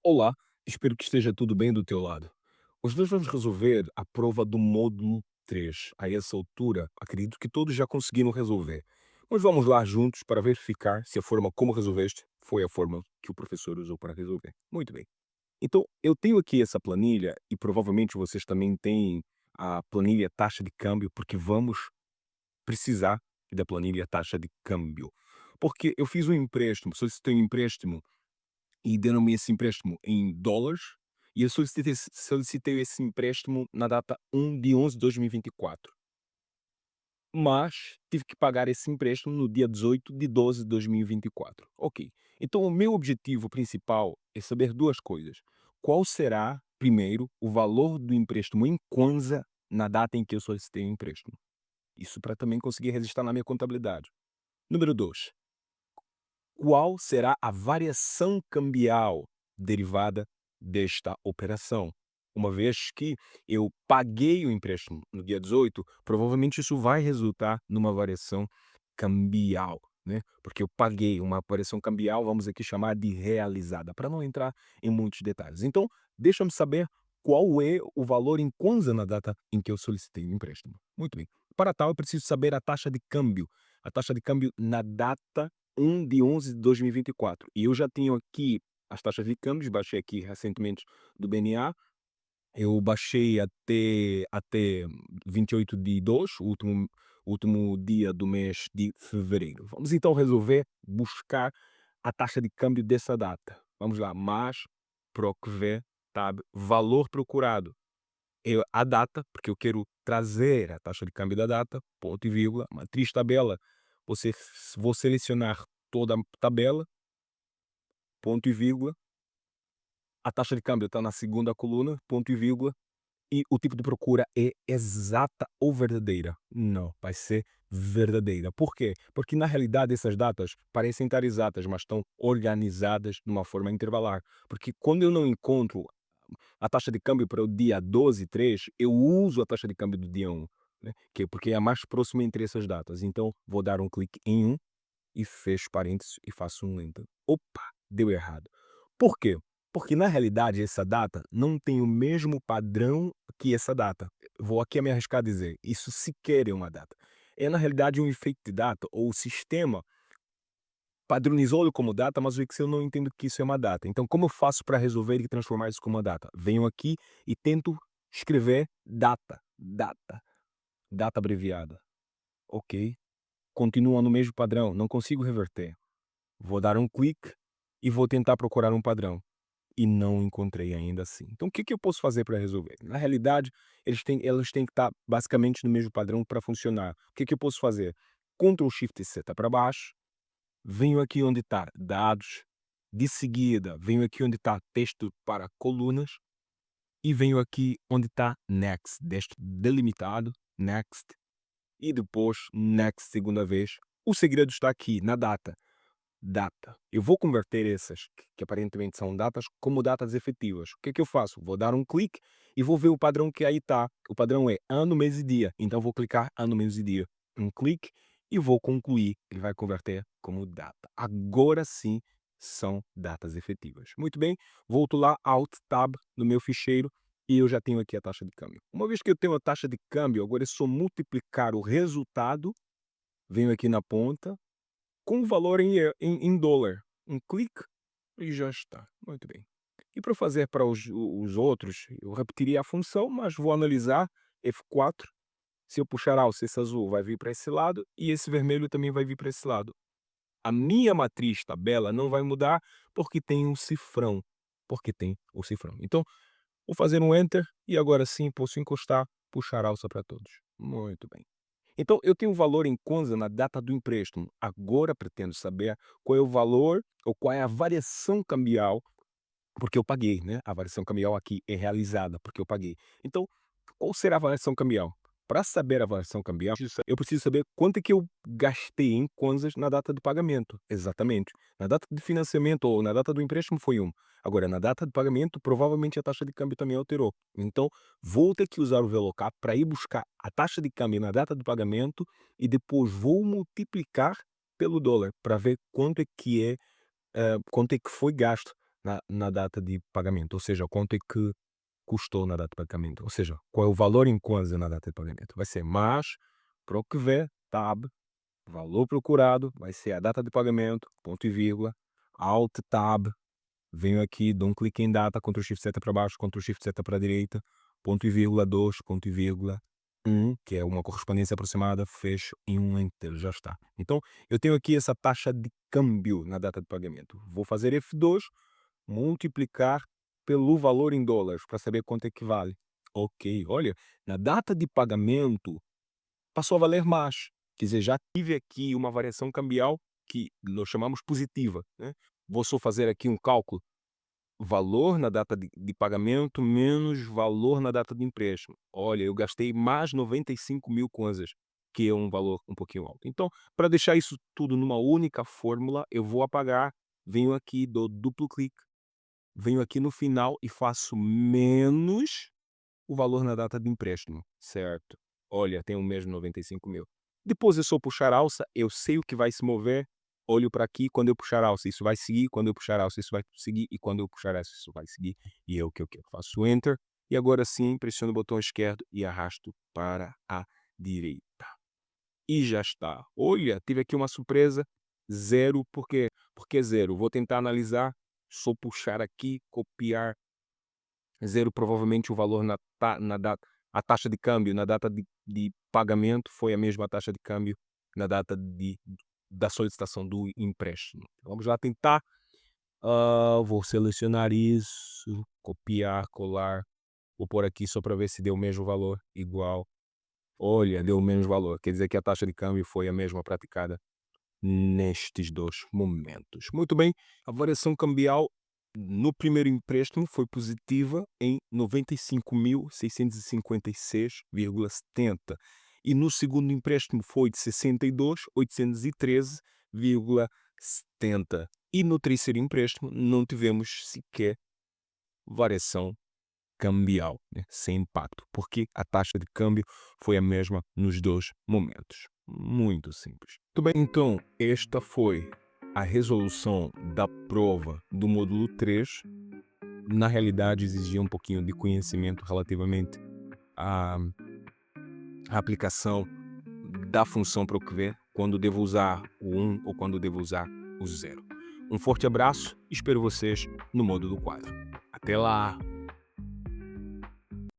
Olá, espero que esteja tudo bem do teu lado. Hoje nós vamos resolver a prova do módulo 3. A essa altura, acredito que todos já conseguiram resolver. Mas vamos lá juntos para verificar se a forma como resolveste foi a forma que o professor usou para resolver. Muito bem. Então, eu tenho aqui essa planilha e provavelmente vocês também têm a planilha taxa de câmbio, porque vamos precisar da planilha taxa de câmbio. Porque eu fiz um empréstimo, solicitei um empréstimo e deram-me esse empréstimo em dólares, e eu solicitei esse empréstimo na data 1 de 11 de 2024. Mas tive que pagar esse empréstimo no dia 18 de 12 de 2024. Ok. Então o meu objetivo principal é saber 2 coisas. Qual será, primeiro, o valor do empréstimo em kwanza na data em que eu solicitei o empréstimo? Isso para também conseguir registrar na minha contabilidade. Número 2. Qual será a variação cambial derivada desta operação? Uma vez que eu paguei o empréstimo no dia 18, provavelmente isso vai resultar numa variação cambial, né? Porque eu paguei uma variação cambial, vamos aqui chamar de realizada, para não entrar em muitos detalhes. Então, deixa-me saber qual é o valor em kwanza na data em que eu solicitei o empréstimo. Muito bem. Para tal, eu preciso saber a taxa de câmbio. A taxa de câmbio na data 1 de 11 de 2024. E eu já tenho aqui as taxas de câmbios, baixei aqui recentemente do BNA. Eu baixei até 28 de 2, o último dia do mês de fevereiro. Vamos então resolver buscar a taxa de câmbio dessa data. Vamos lá, mais PROCV, tab, valor procurado. A data, porque eu quero trazer a taxa de câmbio da data, ponto e vírgula, matriz tabela. Vou selecionar toda a tabela, ponto e vírgula. A taxa de câmbio está na segunda coluna, ponto e vírgula. E o tipo de procura é exata ou verdadeira? Não, vai ser verdadeira. Por quê? Porque na realidade essas datas parecem estar exatas, mas estão organizadas de uma forma intervalar. Porque quando eu não encontro a taxa de câmbio para o dia 12/3, eu uso a taxa de câmbio do dia 1, né? Porque é a mais próxima entre essas datas. Então vou dar um clique em 1 e fecho parênteses e faço um enter. Opa, deu errado. Por quê? Porque na realidade essa data não tem o mesmo padrão que essa data. Vou aqui me arriscar a dizer, isso sequer é uma data. É na realidade um efeito de data, ou o sistema padronizou-lo como data, mas o Excel não entende que isso é uma data. Então como eu faço para resolver e transformar isso como uma data? Venho aqui e tento escrever data abreviada. Ok. Continua no mesmo padrão, não consigo reverter. Vou dar um clique e vou tentar procurar um padrão. E não encontrei ainda assim. Então o que eu posso fazer para resolver? Na realidade, elas têm que estar basicamente no mesmo padrão para funcionar. O que eu posso fazer? Ctrl Shift seta para baixo, venho aqui onde está dados, de seguida venho aqui onde está texto para colunas e venho aqui onde está next, texto delimitado, next, e depois next segunda vez. O segredo está aqui na data. Eu vou converter essas, que aparentemente são datas, como datas efetivas. O que eu faço? Vou dar um clique e vou ver o padrão que aí está. O padrão é ano, mês e dia. Então vou clicar ano, mês e dia. Um clique e vou concluir. Ele vai converter como data. Agora sim são datas efetivas. Muito bem, volto lá, Alt Tab no meu ficheiro e eu já tenho aqui a taxa de câmbio. Uma vez que eu tenho a taxa de câmbio, agora é só multiplicar o resultado. Venho aqui na ponta, com o valor em dólar. Um clique e já está. Muito bem. E para fazer para os outros, eu repetiria a função, mas vou analisar F4. Se eu puxar alça, esse azul vai vir para esse lado e esse vermelho também vai vir para esse lado. A minha matriz tabela não vai mudar porque tem um cifrão. Porque tem o cifrão. Então, vou fazer um Enter e agora sim posso encostar, puxar alça para todos. Muito bem. Então, eu tenho um valor em kwanza na data do empréstimo. Agora pretendo saber qual é o valor ou qual é a variação cambial, porque eu paguei, né? A variação cambial aqui é realizada porque eu paguei. Então, qual será a variação cambial? Para saber a variação cambial, eu preciso saber quanto é que eu gastei em kwanzas na data de pagamento. Exatamente. Na data de financiamento ou na data do empréstimo foi um. Agora, na data de pagamento, provavelmente a taxa de câmbio também alterou. Então, vou ter que usar o VLOOKUP para ir buscar a taxa de câmbio na data de pagamento e depois vou multiplicar pelo dólar para ver quanto é que foi gasto na data de pagamento, ou seja, quanto é que custou na data de pagamento, ou seja, qual é o valor em kwanza na data de pagamento. Vai ser mais PROCV, tab, valor procurado, vai ser a data de pagamento, ponto e vírgula, alt tab, venho aqui, dou um clique em data, Ctrl Shift seta para baixo, Ctrl Shift seta para a direita, ponto e vírgula 2, ponto e vírgula 1, que é uma correspondência aproximada, fecho em um enter, já está. Então, eu tenho aqui essa taxa de câmbio na data de pagamento. Vou fazer F2, multiplicar pelo valor em dólares, para saber quanto equivale. Ok, olha, na data de pagamento, passou a valer mais. Quer dizer, já tive aqui uma variação cambial que nós chamamos positiva, né? Vou só fazer aqui um cálculo. Valor na data de pagamento menos valor na data de empréstimo. Olha, eu gastei mais 95.000 kwanzas, que é um valor um pouquinho alto. Então, para deixar isso tudo numa única fórmula, eu vou apagar, venho aqui, dou duplo clique, venho aqui no final e faço menos o valor na data de empréstimo, certo? Olha, tem o mesmo 95.000. Depois é só puxar a alça, eu sei o que vai se mover, olho para aqui, quando eu puxar a alça isso vai seguir, quando eu puxar a alça isso vai seguir, e quando eu puxar a alça isso vai seguir, e é o que eu quero. Faço Enter, e agora sim, pressiono o botão esquerdo e arrasto para a direita. E já está. Olha, tive aqui uma surpresa, zero, por quê? Porque zero. Vou tentar analisar, só puxar aqui, copiar zero, provavelmente o valor na data, a taxa de câmbio na data de pagamento foi a mesma taxa de câmbio na data da solicitação do empréstimo. Vamos lá tentar. Vou selecionar isso, copiar, colar. Vou pôr aqui só para ver se deu o mesmo valor, igual. Olha, deu o mesmo valor. Quer dizer que a taxa de câmbio foi a mesma praticada nestes dois momentos. Muito bem, a variação cambial no primeiro empréstimo foi positiva em 95.656,70 e no segundo empréstimo foi de 62.813,70 e no terceiro empréstimo não tivemos sequer variação cambial, né, sem impacto, porque a taxa de câmbio foi a mesma nos dois momentos. Muito simples. Muito bem, então, esta foi a resolução da prova do módulo 3. Na realidade, exigia um pouquinho de conhecimento relativamente à, à aplicação da função PROCV, quando devo usar o 1 ou quando devo usar o 0. Um forte abraço e espero vocês no módulo 4. Até lá!